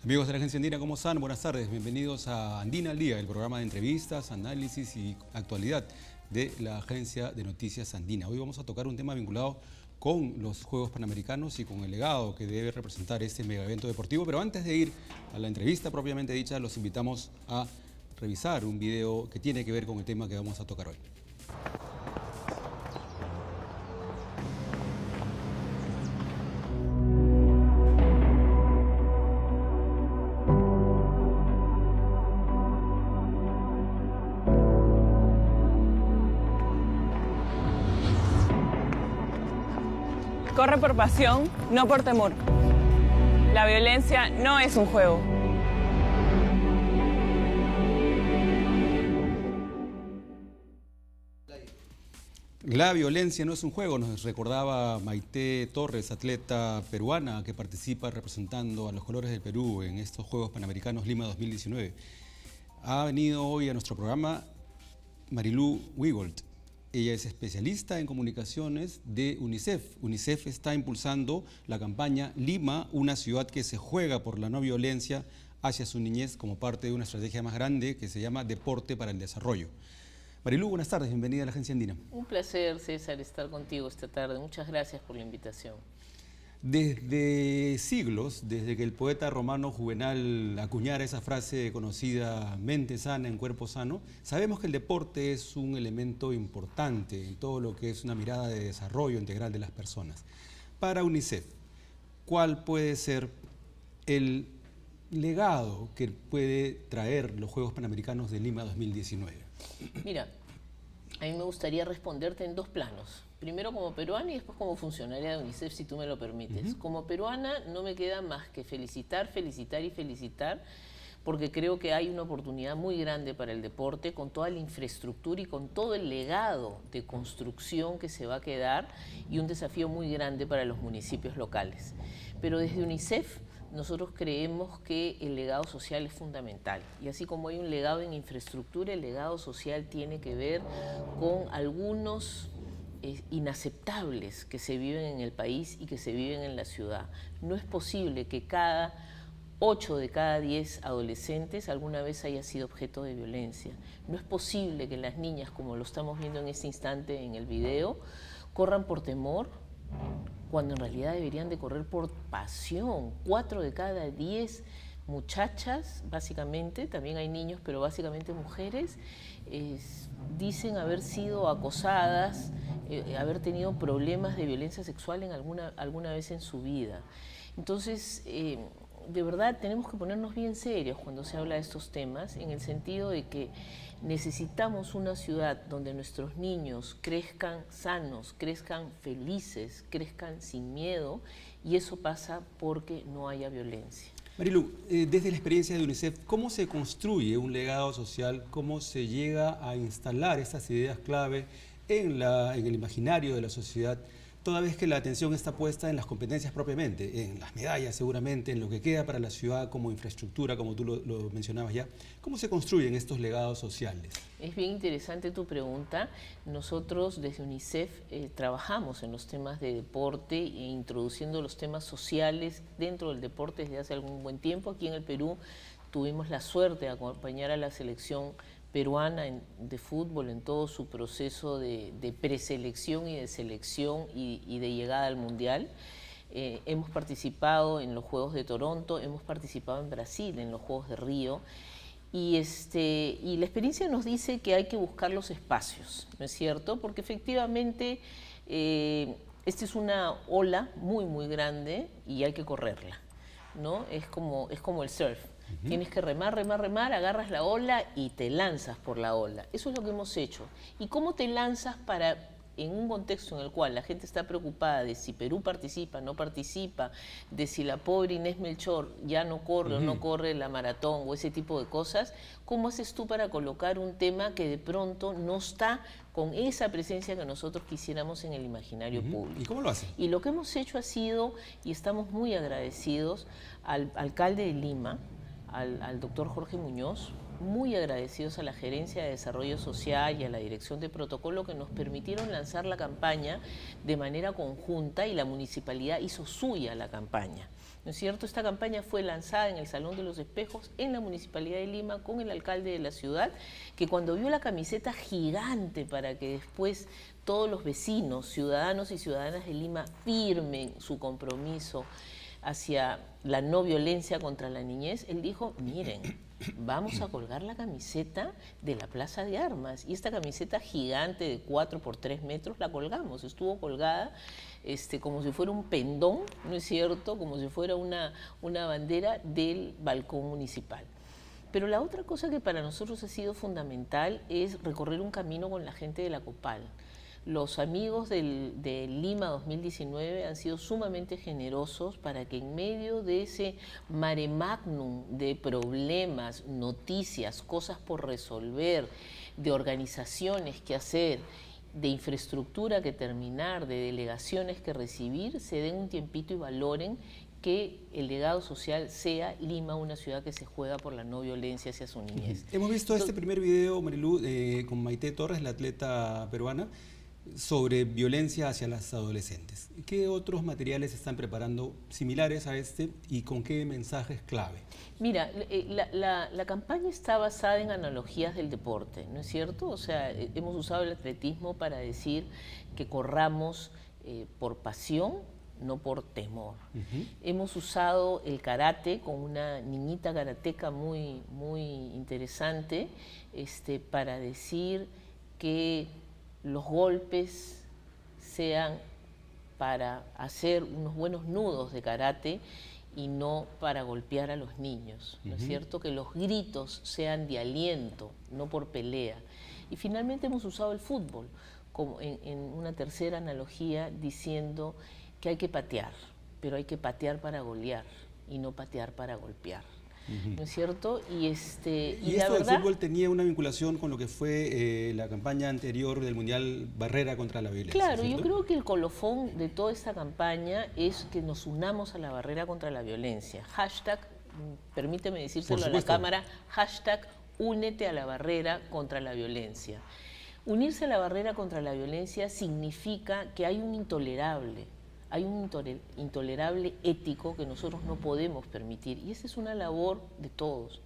Amigos de la Agencia Andina, ¿cómo están? Buenas tardes, bienvenidos a Andina al Día, el programa de entrevistas, análisis y actualidad de la Agencia de Noticias Andina. Hoy vamos a tocar un tema vinculado con los Juegos Panamericanos y con el legado que debe representar este mega evento deportivo. Pero antes de ir a la entrevista propiamente dicha, los invitamos a revisar un video que tiene que ver con el tema que vamos a tocar hoy. Corre por pasión, no por temor. La violencia no es un juego. La violencia no es un juego, nos recordaba Maite Torres, atleta peruana que participa representando a los colores del Perú en estos Juegos Panamericanos Lima 2019. Ha venido hoy a nuestro programa Marilú Wigold. Ella es especialista en comunicaciones de UNICEF. UNICEF está impulsando la campaña Lima, una ciudad que se juega por la no violencia hacia su niñez como parte de una estrategia más grande que se llama Deporte para el Desarrollo. Marilú, buenas tardes, bienvenida a la Agencia Andina. Un placer, César, estar contigo esta tarde. Muchas gracias por la invitación. Desde siglos, desde que el poeta romano Juvenal acuñara esa frase conocida, mente sana en cuerpo sano, sabemos que el deporte es un elemento importante en todo lo que es una mirada de desarrollo integral de las personas. Para UNICEF, ¿cuál puede ser el legado que puede traer los Juegos Panamericanos de Lima 2019? Mira, a mí me gustaría responderte en dos planos. Primero como peruana y después como funcionaria de UNICEF, si tú me lo permites. Como peruana no me queda más que felicitar, felicitar y felicitar, porque creo que hay una oportunidad muy grande para el deporte, con toda la infraestructura y con todo el legado de construcción que se va a quedar, y un desafío muy grande para los municipios locales. Pero desde UNICEF nosotros creemos que el legado social es fundamental, y así como hay un legado en infraestructura, el legado social tiene que ver con algunos inaceptables que se viven en el país y que se viven en la ciudad. No es posible que 8 de cada 10 adolescentes alguna vez haya sido objeto de violencia. No es posible que las niñas, como lo estamos viendo en este instante en el video, corran por temor, cuando en realidad deberían de correr por pasión. 4 de cada 10 muchachas, básicamente, también hay niños, pero básicamente mujeres, dicen haber sido acosadas, haber tenido problemas de violencia sexual en alguna vez en su vida. Entonces, de verdad tenemos que ponernos bien serios cuando se habla de estos temas, en el sentido de que necesitamos una ciudad donde nuestros niños crezcan sanos, crezcan felices, crezcan sin miedo, y eso pasa porque no haya violencia. Marilú, desde la experiencia de UNICEF, ¿cómo se construye un legado social? ¿Cómo se llega a instalar estas ideas clave en el imaginario de la sociedad, toda vez que la atención está puesta en las competencias propiamente, en las medallas seguramente, en lo que queda para la ciudad como infraestructura, como tú lo mencionabas ya? ¿Cómo se construyen estos legados sociales? Es bien interesante tu pregunta. Nosotros desde UNICEF trabajamos en los temas de deporte e introduciendo los temas sociales dentro del deporte desde hace algún buen tiempo. Aquí en el Perú tuvimos la suerte de acompañar a la selección peruana de fútbol en todo su proceso de preselección y de selección y de llegada al Mundial. Hemos participado en los Juegos de Toronto, hemos participado en Brasil, en los Juegos de Río, y la experiencia nos dice que hay que buscar los espacios, ¿no es cierto? Porque efectivamente esta es una ola muy, muy grande y hay que correrla, ¿no? Es como el surf. Tienes que remar, remar, remar, agarras la ola y te lanzas por la ola. Eso es lo que hemos hecho. ¿Y cómo te lanzas en un contexto en el cual la gente está preocupada de si Perú participa, no participa, de si la pobre Inés Melchor ya no corre o no corre la maratón o ese tipo de cosas? ¿Cómo haces tú para colocar un tema que de pronto no está con esa presencia que nosotros quisiéramos en el imaginario público? ¿Y cómo lo hacen? Y lo que hemos hecho ha sido, y estamos muy agradecidos al alcalde de Lima, al doctor Jorge Muñoz, muy agradecidos a la Gerencia de Desarrollo Social y a la Dirección de Protocolo que nos permitieron lanzar la campaña de manera conjunta y la municipalidad hizo suya la campaña. ¿No es cierto? Esta campaña fue lanzada en el Salón de los Espejos en la Municipalidad de Lima con el alcalde de la ciudad, que cuando vio la camiseta gigante para que después todos los vecinos, ciudadanos y ciudadanas de Lima firmen su compromiso hacia la no violencia contra la niñez, él dijo, miren, vamos a colgar la camiseta de la Plaza de Armas. Y esta camiseta gigante de 4 por 3 metros la colgamos, estuvo colgada como si fuera un pendón, ¿no es cierto? Como si fuera una bandera del balcón municipal. Pero la otra cosa que para nosotros ha sido fundamental es recorrer un camino con la gente de la COPAL. Los amigos de Lima 2019 han sido sumamente generosos para que en medio de ese mare magnum de problemas, noticias, cosas por resolver, de organizaciones que hacer, de infraestructura que terminar, de delegaciones que recibir, se den un tiempito y valoren que el legado social sea Lima una ciudad que se juega por la no violencia hacia su niñez. Hemos visto este primer video, Marilú, con Maite Torres, la atleta peruana, sobre violencia hacia las adolescentes. ¿Qué otros materiales están preparando similares a este y con qué mensajes clave? Mira, la campaña está basada en analogías del deporte, ¿no es cierto? O sea, hemos usado el atletismo para decir que corramos por pasión, no por temor. Hemos usado el karate con una niñita karateca muy interesante para decir que los golpes sean para hacer unos buenos nudos de karate y no para golpear a los niños, ¿no es cierto? Que los gritos sean de aliento, no por pelea. Y finalmente hemos usado el fútbol como en una tercera analogía diciendo que hay que patear, pero hay que patear para golear y no patear para golpear. ¿No es cierto? Y esto del fútbol tenía una vinculación con lo que fue la campaña anterior del Mundial Barrera contra la Violencia. Claro, ¿cierto? yo creo que el colofón de toda esta campaña es que nos unamos a la barrera contra la violencia. Hashtag, permíteme decírselo a la cámara, hashtag únete a la barrera contra la violencia. Unirse a la barrera contra la violencia significa que hay un intolerable ético que nosotros no podemos permitir. Y esa es una labor de todos,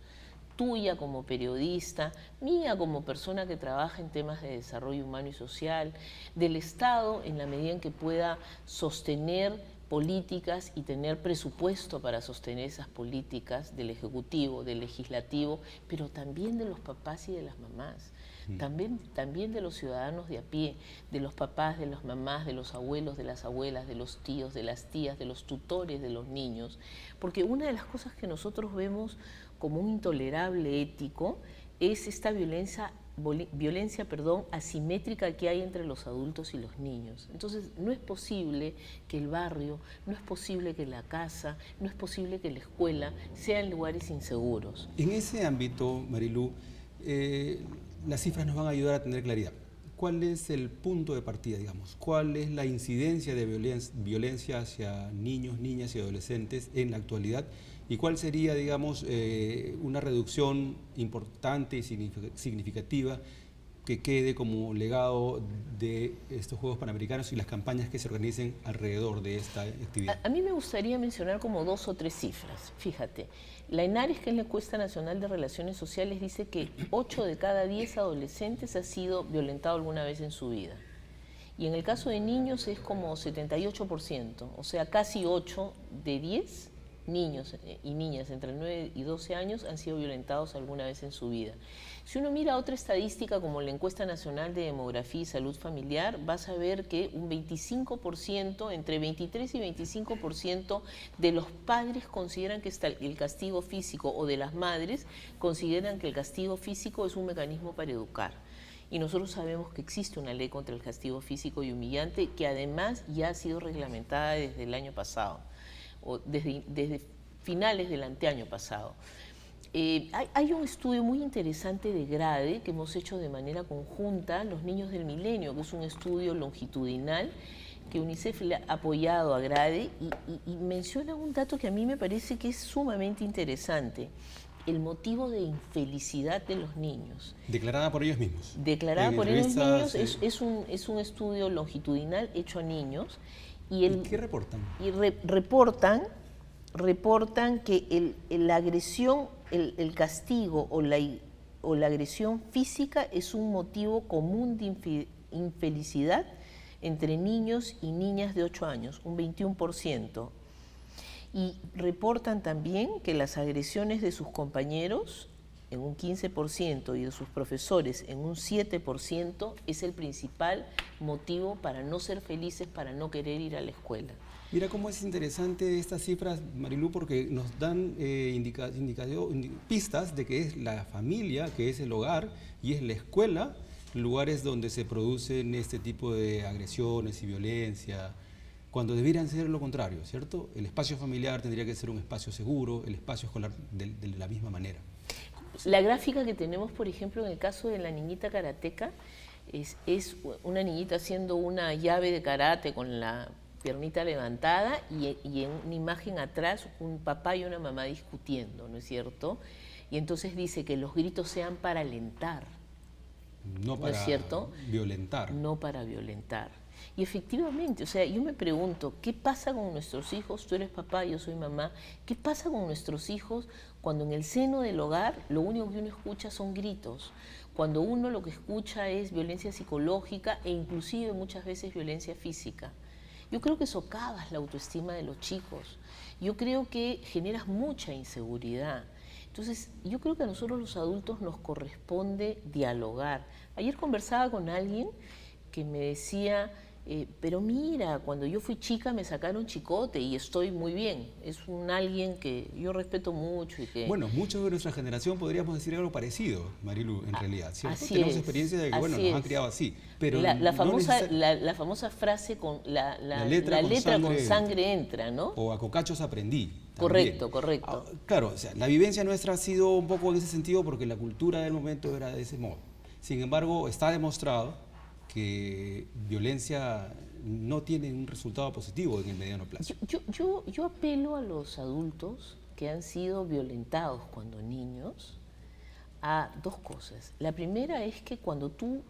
tuya como periodista, mía como persona que trabaja en temas de desarrollo humano y social, del Estado en la medida en que pueda sostener políticas y tener presupuesto para sostener esas políticas, del Ejecutivo, del Legislativo, pero también de los papás y de las mamás. También de los ciudadanos de a pie, de los papás, de las mamás, de los abuelos, de las abuelas, de los tíos, de las tías, de los tutores de los niños. Porque una de las cosas que nosotros vemos como un intolerable ético es esta violencia asimétrica que hay entre los adultos y los niños. Entonces, no es posible que el barrio, no es posible que la casa, no es posible que la escuela sean lugares inseguros. En ese ámbito, Marilú, las cifras nos van a ayudar a tener claridad. ¿Cuál es el punto de partida, digamos? ¿Cuál es la incidencia de violencia hacia niños, niñas y adolescentes en la actualidad? ¿Y cuál sería, digamos, una reducción importante y significativa que quede como legado de estos Juegos Panamericanos y las campañas que se organicen alrededor de esta actividad? A mí me gustaría mencionar como 2 o 3 cifras. Fíjate, la ENARES, que es la Encuesta Nacional de Relaciones Sociales, dice que 8 de cada 10 adolescentes ha sido violentado alguna vez en su vida. Y en el caso de niños es como 78%, o sea, casi 8 de 10 niños y niñas entre 9 y 12 años han sido violentados alguna vez en su vida. Si uno mira otra estadística como la Encuesta Nacional de Demografía y Salud Familiar, vas a ver que un 25%, entre 23 y 25% de los padres consideran que el castigo físico, o de las madres consideran que el castigo físico es un mecanismo para educar. Y nosotros sabemos que existe una ley contra el castigo físico y humillante que además ya ha sido reglamentada desde el año pasado, o desde finales del anteaño pasado. Hay un estudio muy interesante de GRADE que hemos hecho de manera conjunta, Los Niños del Milenio, que es un estudio longitudinal que UNICEF le ha apoyado a GRADE y menciona un dato que a mí me parece que es sumamente interesante. el motivo de infelicidad de los niños. Declarada por ellos mismos. Declarada por ellos mismos, es un estudio longitudinal hecho a niños. ¿Y qué reportan? Y reportan que la agresión, el castigo o la agresión física es un motivo común de infelicidad entre niños y niñas de 8 años, un 21%. Y reportan también que las agresiones de sus compañeros en un 15% y de sus profesores en un 7% es el principal motivo para no ser felices, para no querer ir a la escuela. Mira cómo es interesante estas cifras, Marilú, porque nos dan pistas de que es la familia, que es el hogar, y es la escuela, lugares donde se producen este tipo de agresiones y violencia, cuando debieran ser lo contrario, ¿cierto? El espacio familiar tendría que ser un espacio seguro, el espacio escolar de la misma manera. La gráfica que tenemos, por ejemplo, en el caso de la niñita karateca, es una niñita haciendo una llave de karate con la piernita levantada y en una imagen atrás un papá y una mamá discutiendo, ¿no es cierto? Y entonces dice que los gritos sean para alentar, no para, ¿no es cierto?, violentar. No para violentar. Y efectivamente, o sea, yo me pregunto, ¿qué pasa con nuestros hijos? Tú eres papá, yo soy mamá. ¿Qué pasa con nuestros hijos cuando en el seno del hogar lo único que uno escucha son gritos? Cuando uno lo que escucha es violencia psicológica e inclusive muchas veces violencia física. Yo creo que socavas la autoestima de los chicos. Yo creo que generas mucha inseguridad. Entonces, yo creo que a nosotros los adultos nos corresponde dialogar. Ayer conversaba con alguien que me decía, pero mira, cuando yo fui chica me sacaron chicote y estoy muy bien. Es alguien que yo respeto mucho y que... Bueno, muchos de nuestra generación podríamos decir algo parecido, Marilú, en realidad, ¿cierto? Así tenemos es, experiencia de que, bueno, nos han criado así. Pero la famosa frase con la letra con sangre entra, ¿no? O a cocachos aprendí. Correcto, correcto. Claro, o sea, la vivencia nuestra ha sido un poco en ese sentido porque la cultura del momento era de ese modo. Sin embargo, está demostrado que violencia no tiene un resultado positivo en el mediano plazo. Yo apelo a los adultos que han sido violentados cuando niños a dos cosas. La primera es que cuando tú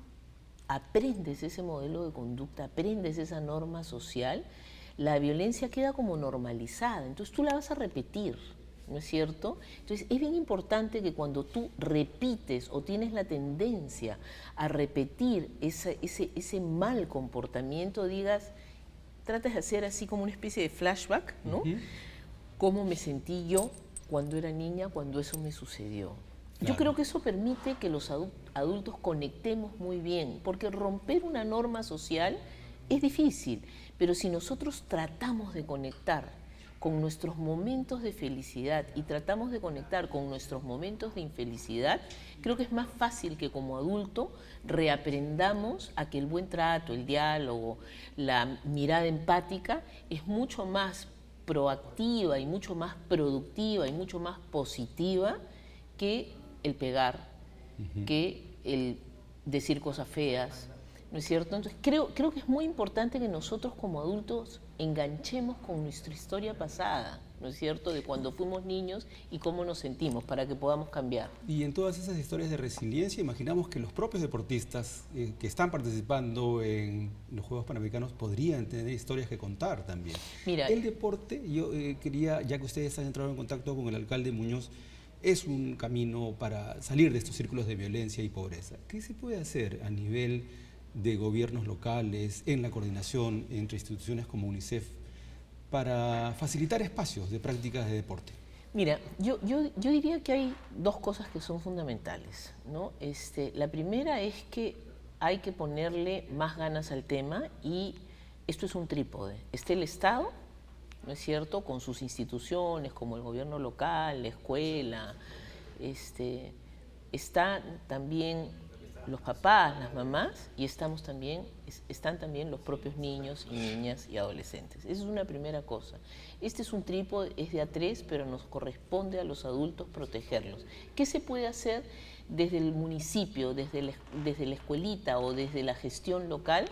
aprendes ese modelo de conducta, aprendes esa norma social, la violencia queda como normalizada, entonces tú la vas a repetir, ¿no es cierto? Entonces es bien importante que cuando tú repites o tienes la tendencia a repetir ese mal comportamiento, trates de hacer así como una especie de flashback, ¿no? ¿Cómo me sentí yo cuando era niña, cuando eso me sucedió? Claro. Yo creo que eso permite que los adultos conectemos muy bien, porque romper una norma social es difícil, pero si nosotros tratamos de conectar con nuestros momentos de felicidad y tratamos de conectar con nuestros momentos de infelicidad, creo que es más fácil que como adulto reaprendamos a que el buen trato, el diálogo, la mirada empática es mucho más proactiva y mucho más productiva y mucho más positiva que el pegar, que el decir cosas feas, ¿no es cierto? Entonces creo que es muy importante que nosotros como adultos enganchemos con nuestra historia pasada, ¿no es cierto?, de cuando fuimos niños y cómo nos sentimos para que podamos cambiar. Y en todas esas historias de resiliencia, imaginamos que los propios deportistas que están participando en los Juegos Panamericanos podrían tener historias que contar también. Mira, el deporte, yo quería, ya que ustedes han entrado en contacto con el alcalde Muñoz, es un camino para salir de estos círculos de violencia y pobreza. ¿Qué se puede hacer a nivel de gobiernos locales, en la coordinación entre instituciones como UNICEF, para facilitar espacios de prácticas de deporte? Mira, yo diría que hay dos cosas que son fundamentales, ¿no? La primera es que hay que ponerle más ganas al tema y esto es un trípode. Está el Estado, ¿no es cierto?, con sus instituciones como el gobierno local, la escuela, está también los papás, las mamás, y están también los propios niños y niñas y adolescentes. Esa es una primera cosa. Este es un trípode, es de a tres, pero nos corresponde a los adultos protegerlos. ¿Qué se puede hacer desde el municipio, desde la escuelita o desde la gestión local?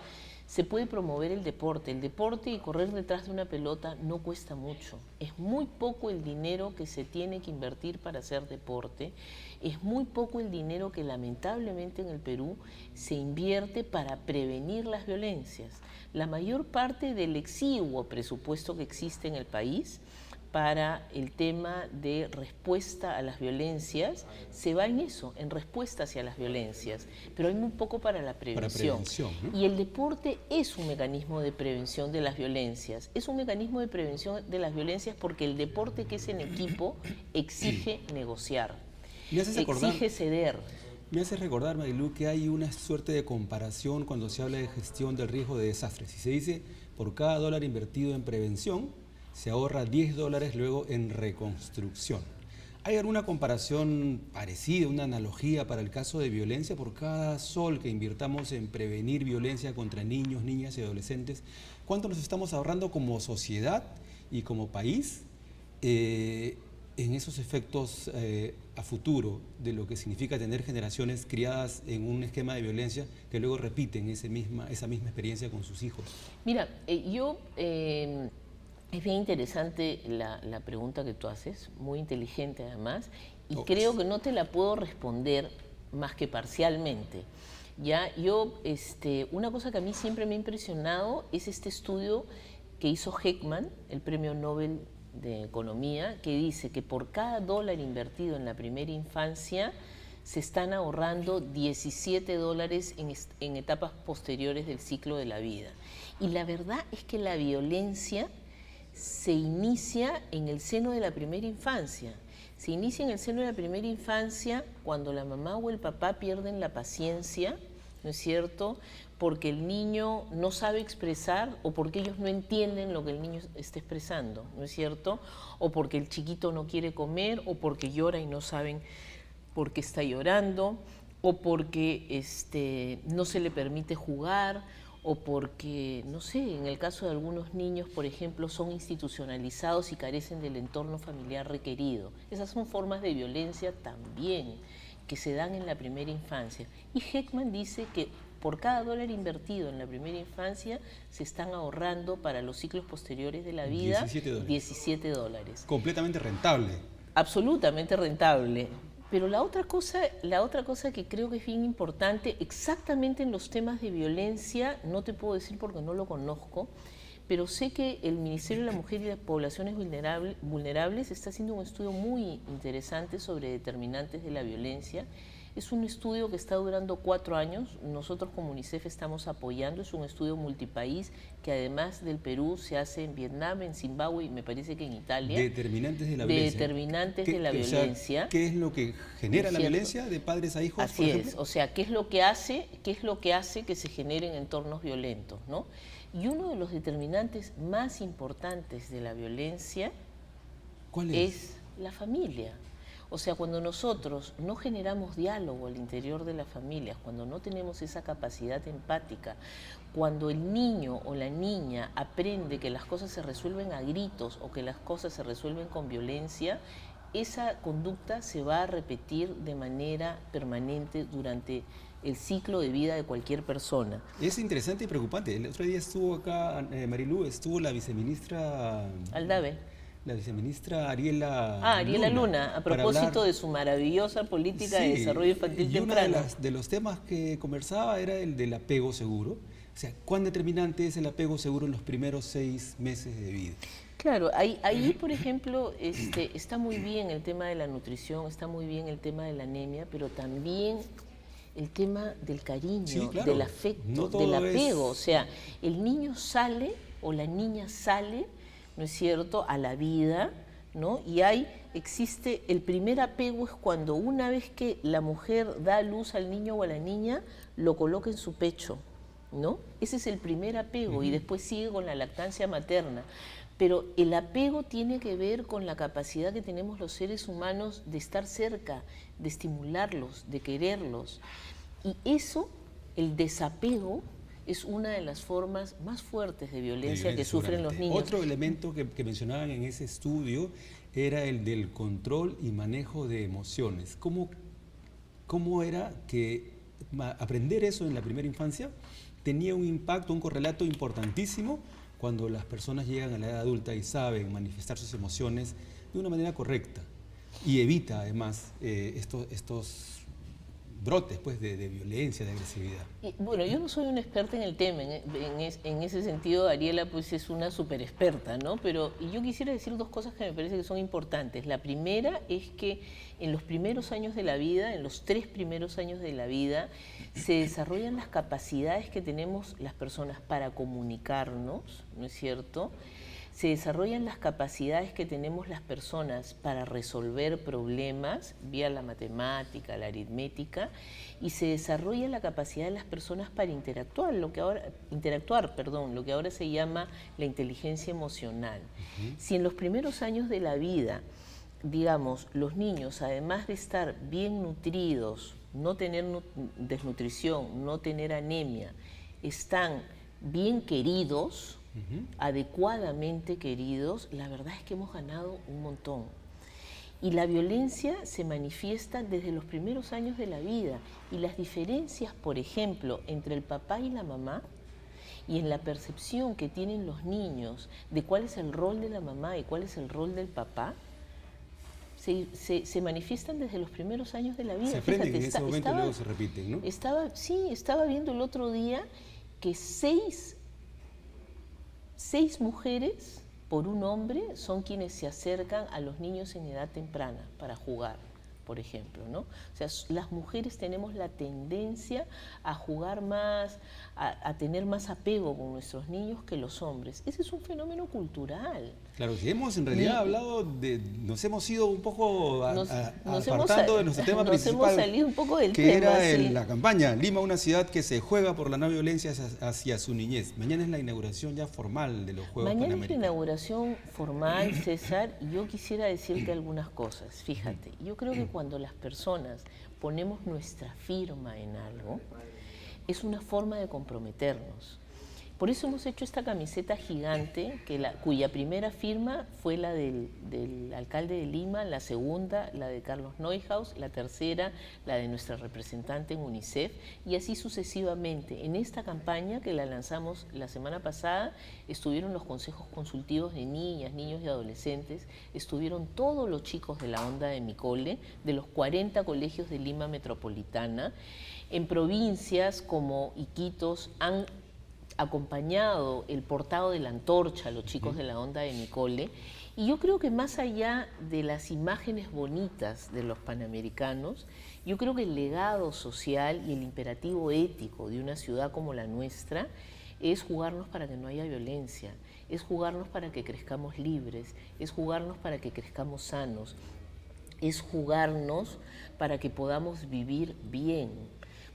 se puede promover el deporte. El deporte y correr detrás de una pelota no cuesta mucho. Es muy poco el dinero que se tiene que invertir para hacer deporte. Es muy poco el dinero que lamentablemente en el Perú se invierte para prevenir las violencias. La mayor parte del exiguo presupuesto que existe en el país para el tema de respuesta a las violencias se va en eso, en respuesta hacia las violencias, pero hay muy poco para la prevención. ¿No? Y el deporte es un mecanismo de prevención de las violencias, es un mecanismo de prevención de las violencias porque el deporte que es en equipo exige negociar, exige ceder. Me hace recordar, Marilú, que hay una suerte de comparación cuando se habla de gestión del riesgo de desastres. Y se dice, por cada dólar invertido en prevención, se ahorra $10 luego en reconstrucción. ¿Hay alguna comparación parecida, una analogía para el caso de violencia? Por cada sol que invirtamos en prevenir violencia contra niños, niñas y adolescentes, ¿cuánto nos estamos ahorrando como sociedad y como país en esos efectos a futuro de lo que significa tener generaciones criadas en un esquema de violencia que luego repiten esa misma experiencia con sus hijos? Mira, es bien interesante la pregunta que tú haces, muy inteligente además, y creo que no te la puedo responder más que parcialmente. Ya, una cosa que a mí siempre me ha impresionado es este estudio que hizo Heckman, el Premio Nobel de Economía, que dice que por cada dólar invertido en la primera infancia se están ahorrando $17 en etapas posteriores del ciclo de la vida. Y la verdad es que la violencia se inicia en el seno de la primera infancia. Se inicia en el seno de la primera infancia cuando la mamá o el papá pierden la paciencia, ¿no es cierto?, porque el niño no sabe expresar o porque ellos no entienden lo que el niño está expresando, ¿no es cierto?, o porque el chiquito no quiere comer, o porque llora y no saben por qué está llorando, o porque no se le permite jugar, o porque, no sé, en el caso de algunos niños, por ejemplo, son institucionalizados y carecen del entorno familiar requerido. Esas son formas de violencia también que se dan en la primera infancia. Y Heckman dice que por cada dólar invertido en la primera infancia se están ahorrando para los ciclos posteriores de la vida $17. Completamente rentable. Absolutamente rentable. Pero la otra cosa que creo que es bien importante, exactamente en los temas de violencia, no te puedo decir porque no lo conozco, pero sé que el Ministerio de la Mujer y las Poblaciones Vulnerables está haciendo un estudio muy interesante sobre determinantes de la violencia. Es un estudio que está durando 4 años, nosotros como UNICEF estamos apoyando, es un estudio multipaís que además del Perú se hace en Vietnam, en Zimbabue y me parece que en Italia. Determinantes de la violencia. Determinantes de la violencia. O sea, ¿qué es lo que genera la violencia de padres a hijos, Así es, o sea, ¿qué es lo que hace que se generen entornos violentos, ¿no? Y uno de los determinantes más importantes de la violencia ¿cuál es la familia. O sea, cuando nosotros no generamos diálogo al interior de las familias, cuando no tenemos esa capacidad empática, cuando el niño o la niña aprende que las cosas se resuelven a gritos o que las cosas se resuelven con violencia, esa conducta se va a repetir de manera permanente durante el ciclo de vida de cualquier persona. Es interesante y preocupante. El otro día estuvo acá, Marilú, estuvo la viceministra Aldave. La viceministra Ariela Luna, a propósito de su maravillosa política de desarrollo infantil temprano. Y uno de los temas que conversaba era el del apego seguro. O sea, ¿cuán determinante es el apego seguro en los primeros 6 meses de vida? Claro, ahí por ejemplo, está muy bien el tema de la nutrición, está muy bien el tema de la anemia, pero también el tema del cariño, sí, claro, del afecto, del apego. O sea, el niño sale o la niña sale, ¿no es cierto?, a la vida, ¿no? Y existe el primer apego es cuando una vez que la mujer da a luz al niño o a la niña, lo coloca en su pecho, ¿no? Ese es el primer apego y después sigue con la lactancia materna. Pero el apego tiene que ver con la capacidad que tenemos los seres humanos de estar cerca, de estimularlos, de quererlos. Y eso, el desapego, es una de las formas más fuertes de violencia que sufren los niños. Otro elemento que mencionaban en ese estudio era el del control y manejo de emociones. ¿Cómo era que aprender eso en la primera infancia tenía un impacto, un correlato importantísimo cuando las personas llegan a la edad adulta y saben manifestar sus emociones de una manera correcta y evita además estos brotes pues, de violencia, de agresividad. Bueno, yo no soy una experta en el tema, en ese sentido Ariela pues es una súper experta, ¿no? Pero yo quisiera decir dos cosas que me parece que son importantes. La primera es que en los primeros años de la vida, en los 3 primeros años de la vida, se desarrollan las capacidades que tenemos las personas para comunicarnos, ¿no es cierto?, se desarrollan las capacidades que tenemos las personas para resolver problemas vía la matemática, la aritmética, y se desarrolla la capacidad de las personas para interactuar, lo que ahora se llama la inteligencia emocional. Si en los primeros años de la vida, digamos, los niños, además de estar bien nutridos, no tener desnutrición, no tener anemia, están bien queridos, adecuadamente queridos, la verdad es que hemos ganado un montón. Y la violencia se manifiesta desde los primeros años de la vida. Y las diferencias, por ejemplo, entre el papá y la mamá, y en la percepción que tienen los niños de cuál es el rol de la mamá y cuál es el rol del papá, se manifiestan desde los primeros años de la vida. Se aprenden en ese momento y luego se repiten, ¿no? Estaba viendo el otro día que 6 mujeres por un hombre son quienes se acercan a los niños en edad temprana para jugar, por ejemplo, ¿no? O sea, las mujeres tenemos la tendencia a jugar más, a tener más apego con nuestros niños que los hombres. Ese es un fenómeno cultural. Claro, si hemos en realidad hablado de... Nos hemos ido un poco apartando de nuestro tema principal. Nos hemos salido un poco del que tema. Que era la campaña Lima, una ciudad que se juega por la no violencia hacia su niñez. Mañana es la inauguración ya formal de los Juegos Panamericanos. Mañana es la inauguración formal, César, y yo quisiera decirte algunas cosas. Fíjate, yo creo que cuando las personas ponemos nuestra firma en algo, es una forma de comprometernos. Por eso hemos hecho esta camiseta gigante, cuya primera firma fue la del alcalde de Lima, la segunda la de Carlos Neuhaus, la tercera la de nuestra representante en UNICEF, y así sucesivamente. En esta campaña que la lanzamos la semana pasada, estuvieron los consejos consultivos de niñas, niños y adolescentes, estuvieron todos los chicos de la onda de mi cole, de los 40 colegios de Lima metropolitana. En provincias como Iquitos han acompañado el portado de la antorcha a los chicos de la onda de mi cole, y yo creo que más allá de las imágenes bonitas de los panamericanos, yo creo que el legado social y el imperativo ético de una ciudad como la nuestra es jugarnos para que no haya violencia, es jugarnos para que crezcamos libres, es jugarnos para que crezcamos sanos, es jugarnos para que podamos vivir bien.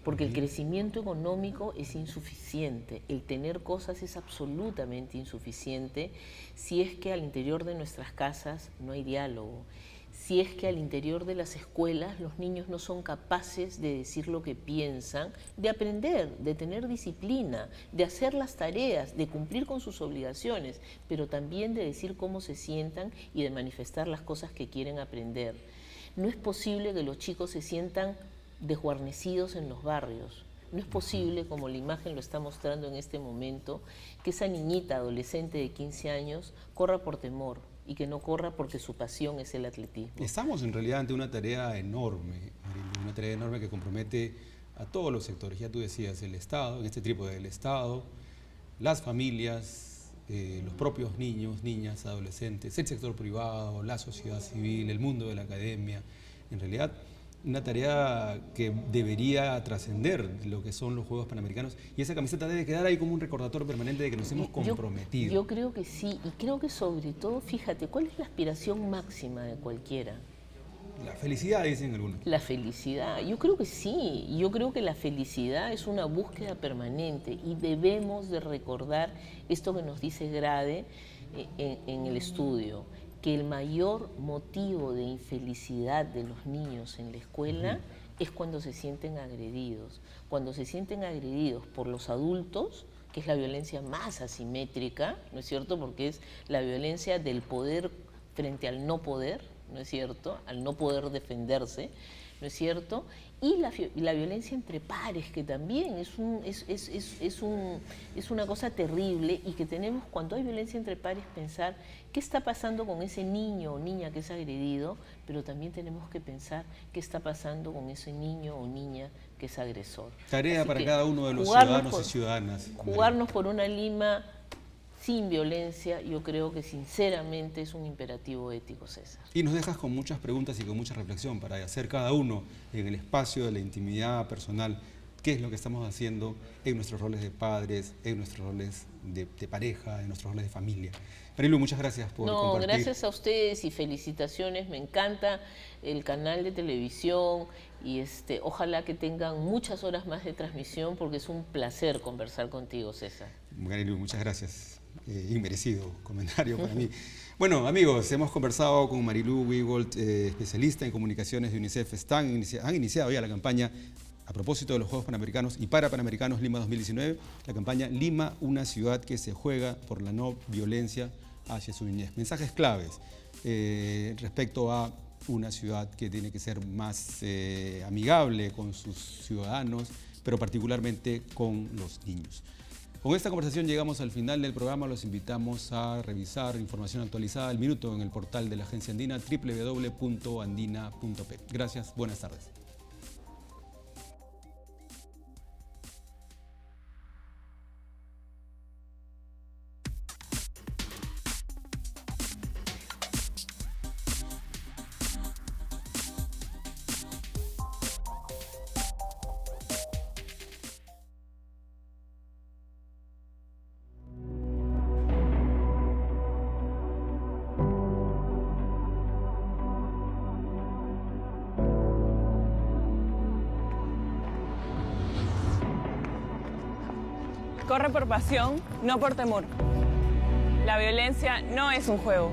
Porque el crecimiento económico es insuficiente, el tener cosas es absolutamente insuficiente si es que al interior de nuestras casas no hay diálogo, si es que al interior de las escuelas los niños no son capaces de decir lo que piensan, de aprender, de tener disciplina, de hacer las tareas, de cumplir con sus obligaciones, pero también de decir cómo se sientan y de manifestar las cosas que quieren aprender. No es posible que los chicos se sientan desguarnecidos en los barrios. No es posible, como la imagen lo está mostrando en este momento, que esa niñita adolescente de 15 años corra por temor y que no corra porque su pasión es el atletismo. Estamos en realidad ante una tarea enorme, una tarea enorme que compromete a todos los sectores. Ya tú decías, el Estado, en este trípode del Estado, las familias, los propios niños, niñas, adolescentes, el sector privado, la sociedad civil, el mundo de la academia. En realidad, una tarea que debería trascender lo que son los Juegos Panamericanos, y esa camiseta debe quedar ahí como un recordatorio permanente de que nos hemos comprometido. Yo creo que sí, y creo que sobre todo, fíjate, ¿cuál es la aspiración máxima de cualquiera? La felicidad, dicen algunos. La felicidad, yo creo que sí, yo creo que la felicidad es una búsqueda permanente y debemos de recordar esto que nos dice Grade en el estudio, que el mayor motivo de infelicidad de los niños en la escuela es cuando se sienten agredidos. Cuando se sienten agredidos por los adultos, que es la violencia más asimétrica, ¿no es cierto? Porque es la violencia del poder frente al no poder, ¿no es cierto?, al no poder defenderse, ¿no es cierto?, y la violencia entre pares, que también es una cosa terrible, y que tenemos, cuando hay violencia entre pares, pensar qué está pasando con ese niño o niña que es agredido, pero también tenemos que pensar qué está pasando con ese niño o niña que es agresor. Tarea Así para que cada uno de los ciudadanos y ciudadanas. Jugarnos por una Lima sin violencia, yo creo que sinceramente es un imperativo ético, César. Y nos dejas con muchas preguntas y con mucha reflexión para hacer cada uno en el espacio de la intimidad personal qué es lo que estamos haciendo en nuestros roles de padres, en nuestros roles de pareja, en nuestros roles de familia. Marilu, muchas gracias por compartir. Gracias a ustedes y felicitaciones, me encanta el canal de televisión y ojalá que tengan muchas horas más de transmisión, porque es un placer conversar contigo, César. Marilu, muchas gracias. Inmerecido comentario para mí. Bueno, amigos, hemos conversado con Marilu Wiebold, especialista en comunicaciones de UNICEF. Han iniciado ya la campaña a propósito de los Juegos Panamericanos y para Panamericanos Lima 2019, la campaña Lima, una ciudad que se juega por la no violencia hacia su niñez. Mensajes claves respecto a una ciudad que tiene que ser más amigable con sus ciudadanos, pero particularmente con los niños. Con esta conversación llegamos al final del programa. Los invitamos a revisar información actualizada al minuto en el portal de la Agencia Andina, www.andina.p. Gracias, buenas tardes. Corre por pasión, no por temor. La violencia no es un juego.